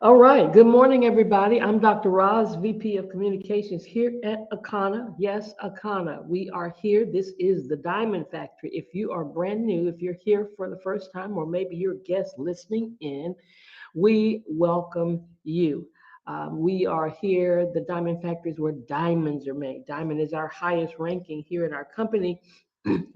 All right. Good morning, everybody. I'm Dr. Roz, VP of Communications here at Akana. Yes, Akana. We are here. This is the Diamond Factory. If you are brand new, if you're here for the first time, or maybe you're a guest listening in, we welcome you. We are here. The Diamond Factory is where diamonds are made. Diamond is our highest ranking here in our company.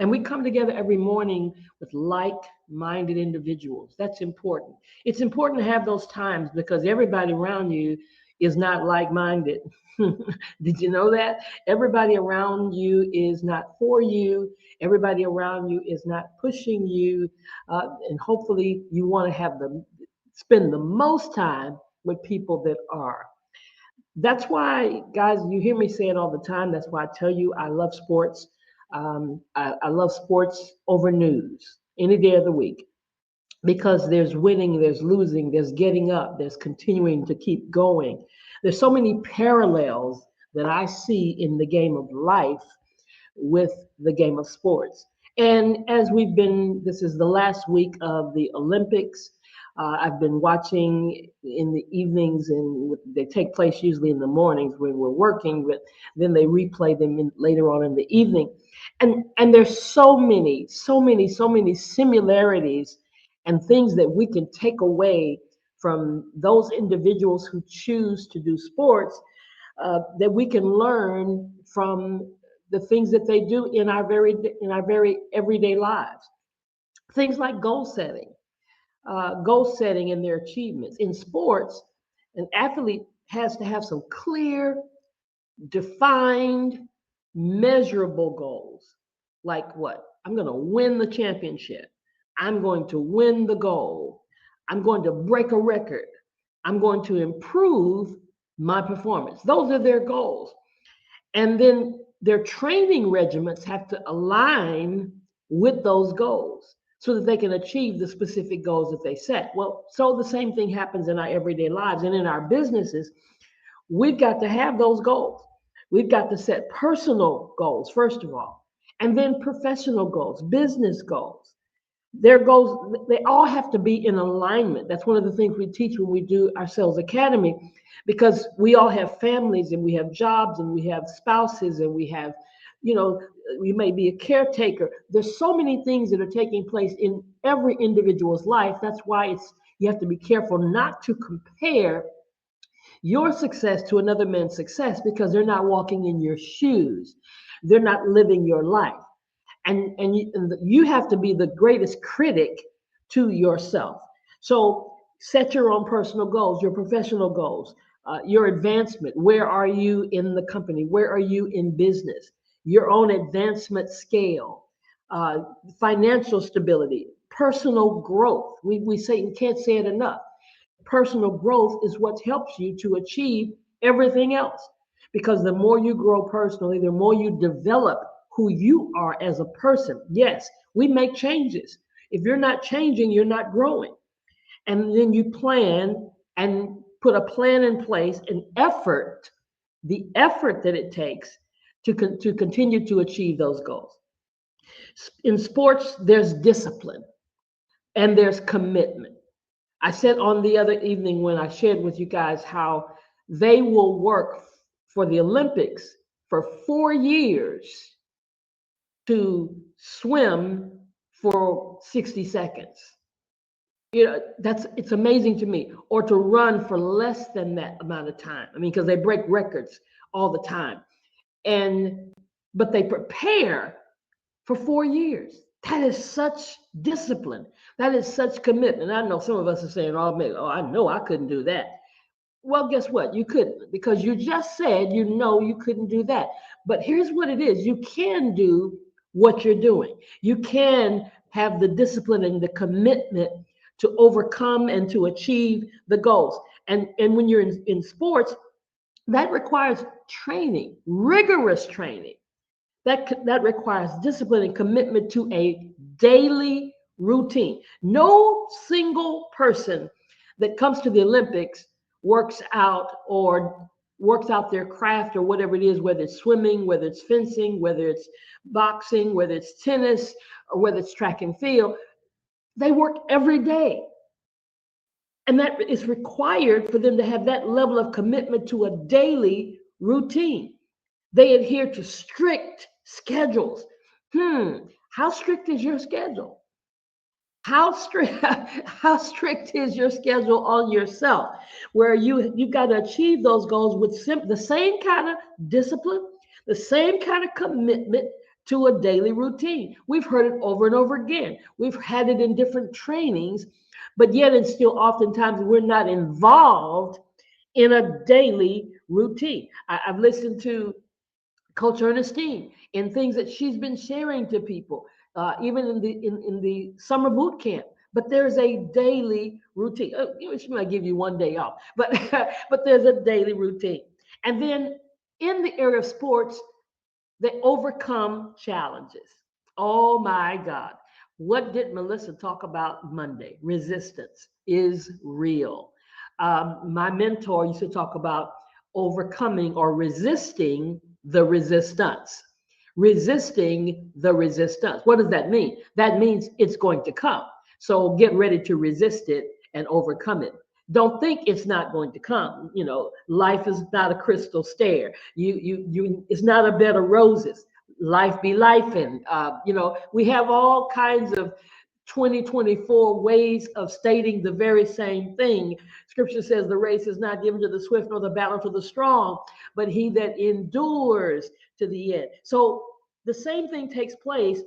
And we come together every morning with like-minded individuals. That's important. It's important to have those times because everybody around you is not like-minded. Did you know that? Everybody around you is not for you. Everybody around you is not pushing you. And hopefully you want to have the spend the most time with people that are. That's why, guys, you hear me say it all the time. That's why I tell you I love sports. I love sports over news any day of the week because there's winning, there's losing, there's getting up, there's continuing to keep going. There's so many parallels that I see in the game of life with the game of sports. And as this is the last week of the Olympics. I've been watching in the evenings, and they take place usually in the mornings when we're working, but then they replay them later on in the evening. And there's so many similarities and things that we can take away from those individuals who choose to do sports that we can learn from the things that they do in our very everyday lives. Things like goal setting and their achievements in sports. An athlete has to have some clear, defined, measurable goals. Like what? I'm going to win the championship. I'm going to win the gold. I'm going to break a record. I'm going to improve my performance. Those are their goals. And then their training regimens have to align with those goals so that they can achieve the specific goals that they set. Well, so the same thing happens in our everyday lives and in our businesses. We've got to have those goals. We've got to set personal goals, first of all, and then professional goals, business goals. Their goals, they all have to be in alignment. That's one of the things we teach when we do our sales academy, because we all have families and we have jobs and we have spouses and we have, you know, we may be a caretaker. There's so many things that are taking place in every individual's life. That's why you have to be careful not to compare your success to another man's success because they're not walking in your shoes. They're not living your life. And you have to be the greatest critic to yourself. So set your own personal goals, your professional goals, your advancement. Where are you in the company? Where are you in business? Your own advancement scale, uh, financial stability, personal growth. We say, we can't say it enough. Personal growth is what helps you to achieve everything else. Because the more you grow personally, the more you develop who you are as a person. Yes, we make changes. If you're not changing, you're not growing. And then you plan and put a plan in place, an effort, the effort that it takes to continue to achieve those goals. In sports, there's discipline and there's commitment. I said on the other evening when I shared with you guys how they will work for the Olympics for 4 years to swim for 60 seconds. It's amazing to me. Or to run for less than that amount of time. I mean, because they break records all the time. And but they prepare for 4 years. That is such discipline. That is such commitment. I know some of us are saying, oh, I know I couldn't do that. Well, guess what? You couldn't because you just said you know you couldn't do that. But here's what it is: you can do what you're doing. You can have the discipline and the commitment to overcome and to achieve the goals. And when you're in sports, that requires training, rigorous training. That requires discipline and commitment to a daily routine. No single person that comes to the Olympics works out their craft or whatever it is, whether it's swimming, whether it's fencing, whether it's boxing, whether it's tennis, or whether it's track and field. They work every day. And that is required for them to have that level of commitment to a daily routine. They adhere to strict schedules. How strict is your schedule? How strict how strict is your schedule on yourself, where you got to achieve those goals with the same kind of discipline, the same kind of commitment to a daily routine. We've heard it over and over again. We've had it in different trainings, but yet and still oftentimes we're not involved in a daily routine. I've listened to Coach Ernestine in things that she's been sharing to people, even in the summer boot camp. But there's a daily routine. She might give you one day off, but but there's a daily routine. And then in the area of sports, they overcome challenges. Oh my God. What did Melissa talk about Monday? Resistance is real. My mentor used to talk about overcoming or resisting the resistance. Resisting the resistance. What does that mean? That means it's going to come. So get ready to resist it and overcome it. Don't think it's not going to come. You know, life is not a crystal stair. It's not a bed of roses. Life be life, and we have all kinds of 2024 ways of stating the very same thing. Scripture says the race is not given to the swift nor the battle to the strong, but he that endures to the end. So the same thing takes place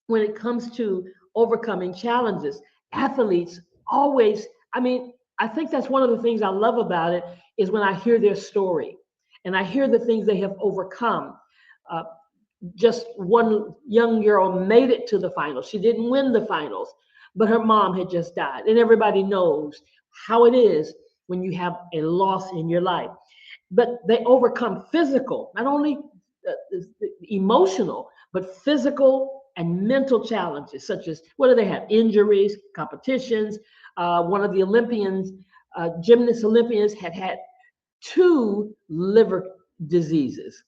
when it comes to overcoming challenges. Athletes always, I think that's one of the things I love about it is when I hear their story and I hear the things they have overcome. Just one young girl made it to the finals. She didn't win the finals, but her mom had just died. And everybody knows how it is when you have a loss in your life. But they overcome physical, not only emotional, but physical and mental challenges, such as what do they have? Injuries, competitions. One of the Olympians, gymnast Olympians, had 2 liver diseases,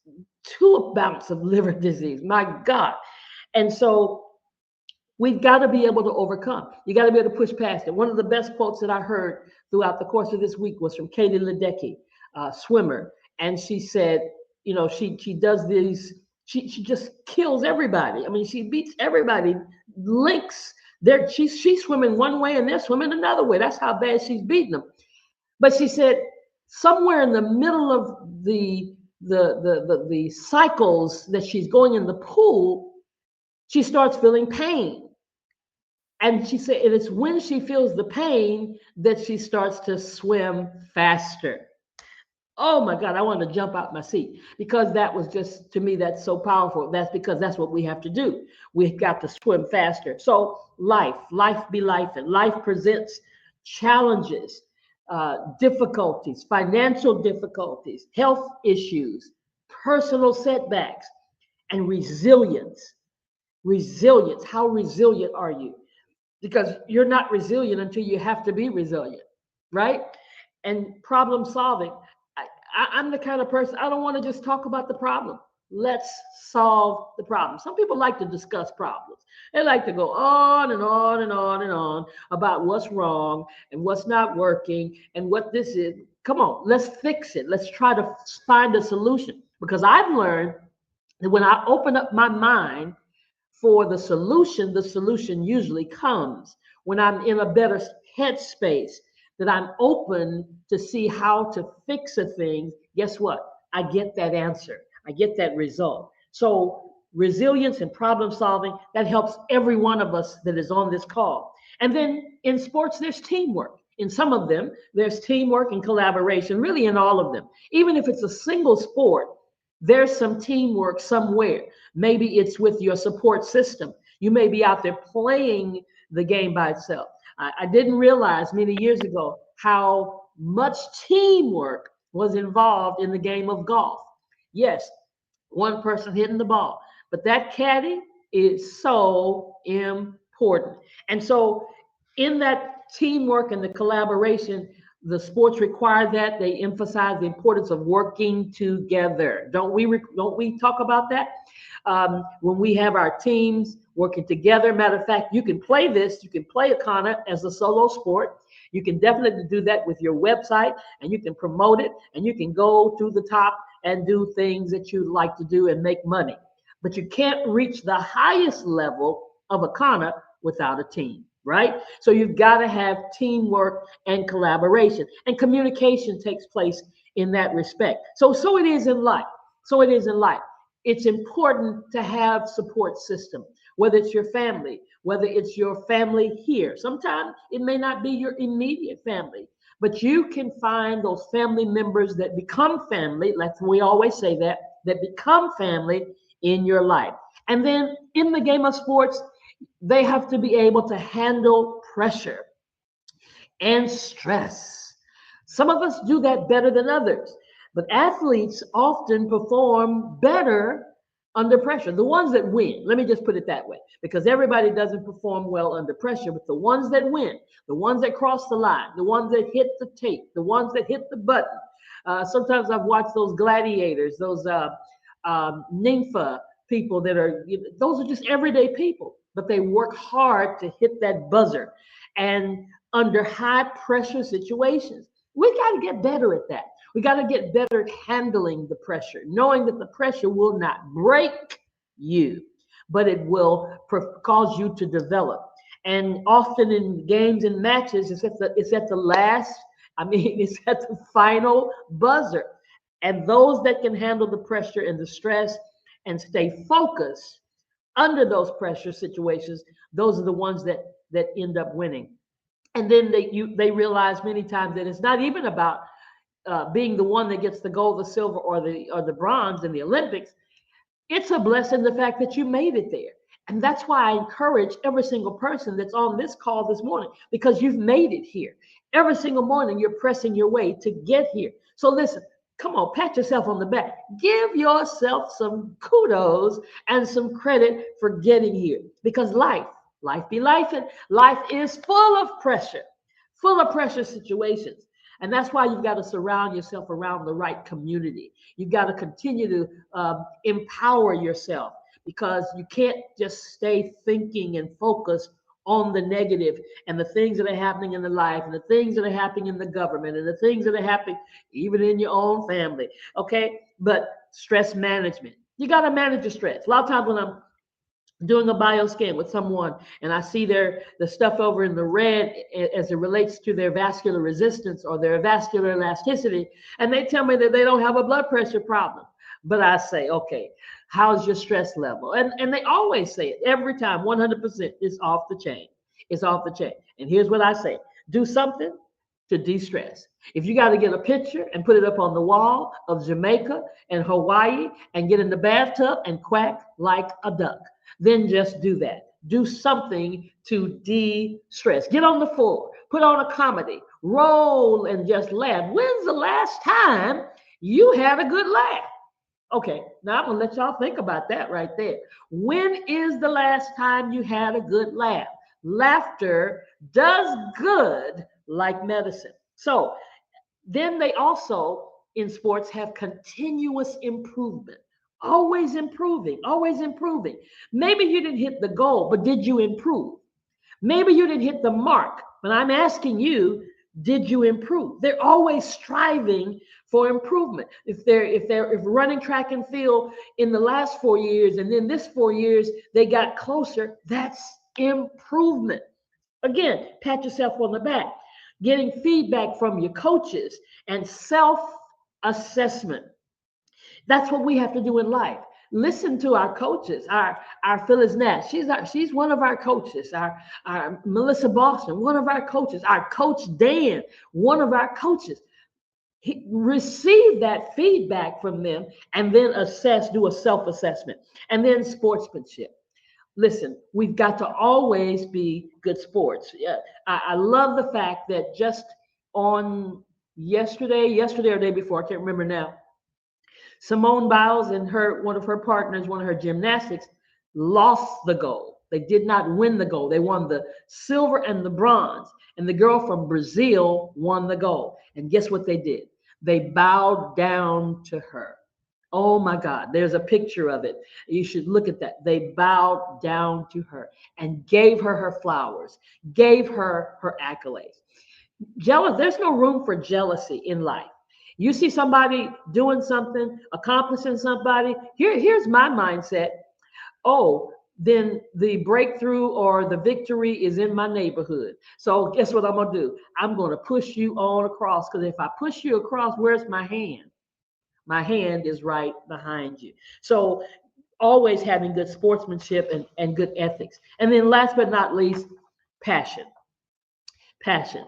2 bouts of liver disease. My God. And so we've got to be able to overcome. You got to be able to push past it. One of the best quotes that I heard throughout the course of this week was from Katie Ledecky, swimmer. And she said, she does these, she just kills everybody. I mean, she beats everybody, links. She's swimming one way and they're swimming another way. That's how bad she's beating them. But she said, somewhere in the middle of the cycles that she's going in the pool, she starts feeling pain. And she said, it's when she feels the pain that she starts to swim faster. Oh my God, I want to jump out my seat because that was just, to me, that's so powerful. That's because that's what we have to do. We've got to swim faster. So life be life, and life presents challenges, difficulties, financial difficulties, health issues, personal setbacks, and resilience. Resilience. How resilient are you? Because you're not resilient until you have to be resilient, right? And problem solving. I'm the kind of person, I don't want to just talk about the problem. Let's solve the problem. Some people like to discuss problems. They like to go on and on and on and on about what's wrong and what's not working and what this is. Come on, let's fix it. Let's try to find a solution. Because I've learned that when I open up my mind for the solution usually comes when I'm in a better headspace, that I'm open to see how to fix a thing. Guess what? I get that answer. I get that result. So resilience and problem solving, that helps every one of us that is on this call. And then in sports, there's teamwork. In some of them, there's teamwork and collaboration, really in all of them. Even if it's a single sport, there's some teamwork somewhere. Maybe it's with your support system. You may be out there playing the game by itself. I didn't realize many years ago how much teamwork was involved in the game of golf. Yes, one person hitting the ball, but that caddy is so important. And so in that teamwork and the collaboration, the sports require that. They emphasize the importance of working together. Don't we talk about that? When we have our teams working together. Matter of fact, you can play a kana as a solo sport. You can definitely do that with your website, and you can promote it, and you can go to the top and do things that you like to do and make money. But you can't reach the highest level of Akana without a team, right? So you've got to have teamwork and collaboration, and communication takes place in that respect. So it is in life. So it is in life. It's important to have support system, whether it's your family, whether it's your family here. Sometimes it may not be your immediate family, but you can find those family members that become family, like we always say that become family in your life. And then in the game of sports, they have to be able to handle pressure and stress. Some of us do that better than others, but athletes often perform better under pressure. The ones that win, let me just put it that way, because everybody doesn't perform well under pressure, but the ones that win, the ones that cross the line, the ones that hit the tape, the ones that hit the button. Sometimes I've watched those gladiators, those nympha people that are, those are just everyday people, but they work hard to hit that buzzer. And under high pressure situations, we got to get better at that. We got to get better at handling the pressure, knowing that the pressure will not break you, but it will cause you to develop. And often in games and matches, it's at the last, it's at the final buzzer. And those that can handle the pressure and the stress and stay focused under those pressure situations, those are the ones that end up winning. And then they realize many times that it's not even about being the one that gets the gold, the silver, or the bronze in the Olympics. It's a blessing the fact that you made it there. And that's why I encourage every single person that's on this call this morning, because you've made it here. Every single morning you're pressing your way to get here. So listen, come on, pat yourself on the back. Give yourself some kudos and some credit for getting here, because life be life, and life is full of pressure situations. And that's why you've got to surround yourself around the right community. You've got to continue to empower yourself, because you can't just stay thinking and focused on the negative and the things that are happening in the life and the things that are happening in the government and the things that are happening even in your own family. Okay. But stress management, you got to manage your stress. A lot of times when I'm doing a bioscan with someone and I see the stuff over in the red as it relates to their vascular resistance or their vascular elasticity, and they tell me that they don't have a blood pressure problem. But I say, okay, how's your stress level? And they always say it every time, 100%, it's off the chain. It's off the chain. And here's what I say: do something to de-stress. If you got to get a picture and put it up on the wall of Jamaica and Hawaii and get in the bathtub and quack like a duck, then just do that. Do something to de-stress. Get on the floor, put on a comedy, roll and just laugh. When's the last time you had a good laugh? Okay, now I'm gonna let y'all think about that right there. When is the last time you had a good laugh? Laughter does good like medicine. So then they also in sports have continuous improvement. Always improving, always improving. Maybe you didn't hit the goal, but did you improve? Maybe you didn't hit the mark, but I'm asking you, did you improve? They're always striving for improvement. If running track and field in the last 4 years and then this 4 years they got closer, that's improvement. Again, pat yourself on the back. Getting feedback from your coaches and self-assessment. That's what we have to do in life. Listen to our coaches. Our Phyllis Nash, she's one of our coaches. Our Melissa Boston, one of our coaches. Our coach Dan, one of our coaches. Receive that feedback from them and then do a self-assessment. And then sportsmanship. Listen, we've got to always be good sports. Yeah, I love the fact that just on yesterday or day before, I can't remember now, Simone Biles and one of her partners, one of her gymnastics, lost the gold. They did not win the gold. They won the silver and the bronze. And the girl from Brazil won the gold. And guess what they did? They bowed down to her. Oh my God, there's a picture of it. You should look at that. They bowed down to her and gave her her flowers, gave her her accolades. There's no room for jealousy in life. You see somebody doing something, accomplishing somebody. Here's my mindset. Oh, then the breakthrough or the victory is in my neighborhood. So guess what I'm gonna do? I'm gonna push you on across, because if I push you across, where's my hand? My hand is right behind you. So always having good sportsmanship and good ethics. And then last but not least, passion. Passion.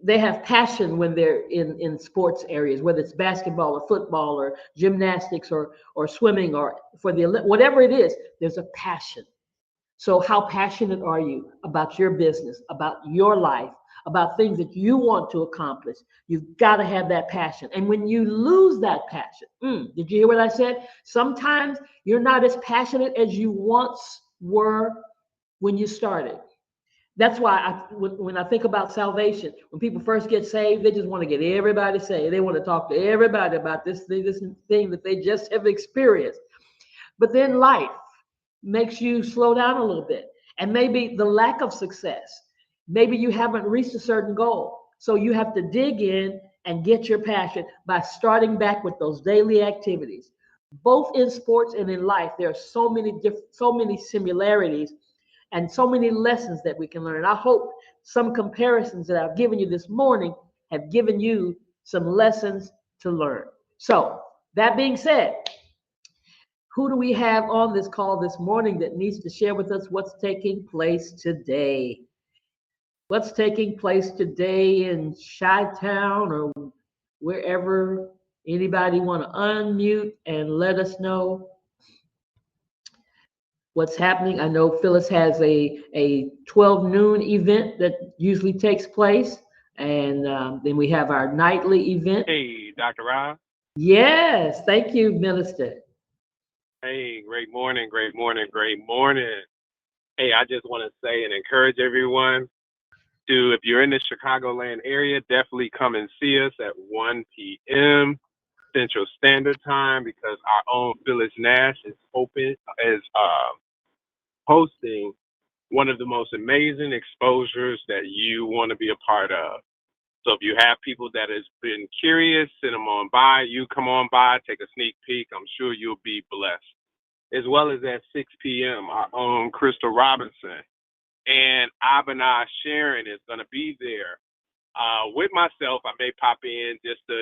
They have passion when they're in sports areas, whether it's basketball or football or gymnastics or swimming or for the whatever it is, there's a passion. So how passionate are you about your business, about your life, about things that you want to accomplish? You've got to have that passion. And when you lose that passion, did you hear what I said? Sometimes you're not as passionate as you once were when you started. That's why when I think about salvation, when people first get saved, they just want to get everybody saved. They want to talk to everybody about this thing that they just have experienced. But then life makes you slow down a little bit. And maybe the lack of success, maybe you haven't reached a certain goal. So you have to dig in and get your passion by starting back with those daily activities. Both in sports and in life, there are so many similarities and so many lessons that we can learn. I hope some comparisons that I've given you this morning have given you some lessons to learn. So, that being said, who do we have on this call this morning that needs to share with us what's taking place today? What's taking place today in Chi-Town or wherever? Anybody want to unmute and let us know what's happening? I know Phyllis has a 12 noon event that usually takes place. And then we have our nightly event. Hey, Dr. Rob. Yes, thank you, Minister. Hey, great morning, great morning, great morning. Hey, I just want to say and encourage everyone to, if you're in the Chicagoland area, definitely come and see us at 1 p.m. Central Standard Time, because our own Phyllis Nash is hosting one of the most amazing exposures that you want to be a part of. So if you have people that has been curious, send them on by. You come on by, take a sneak peek. I'm sure you'll be blessed. As well as at 6 p.m., our own Crystal Robinson and Abinah Sharon is going to be there with myself. I may pop in just to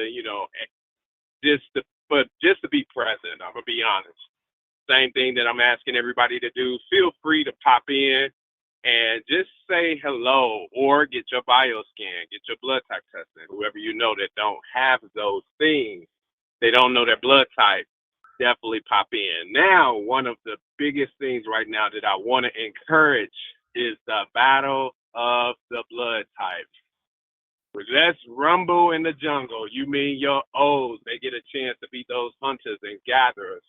be present. I'm going to be honest. Same thing that I'm asking everybody to do. Feel free to pop in and just say hello, or get your bio scan, get your blood type tested. Whoever you know that don't have those things, they don't know their blood type, definitely pop in. Now, one of the biggest things right now that I want to encourage is the battle of the blood types. Let's rumble in the jungle. You mean your O's, they get a chance to be those hunters and gatherers.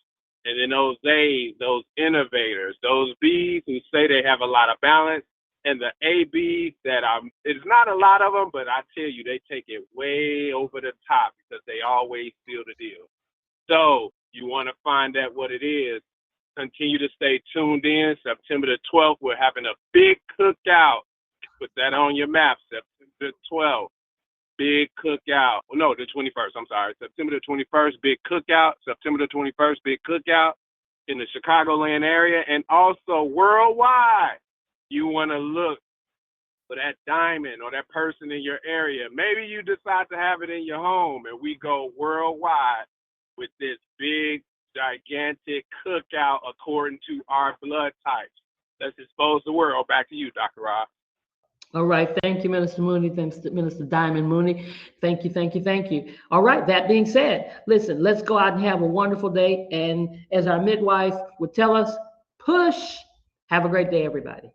And then those A's, those innovators, those B's who say they have a lot of balance, and the ABs that it's not a lot of them, but I tell you, they take it way over the top because they always seal the deal. So you want to find out what it is. Continue to stay tuned in. September the 12th, we're having a big cookout. Put that on your map, September the 12th. Big cookout. No, the 21st. I'm sorry. September the 21st, big cookout. September the 21st, big cookout in the Chicagoland area, and also worldwide. You want to look for that diamond or that person in your area. Maybe you decide to have it in your home, and we go worldwide with this big, gigantic cookout according to our blood types. Let's expose the world. Back to you, Dr. Rob. All right. Thank you, Minister Mooney. Thanks to Minister Diamond Mooney. Thank you, thank you, thank you. All right. That being said, listen, let's go out and have a wonderful day. And as our midwife would tell us, push. Have a great day, everybody.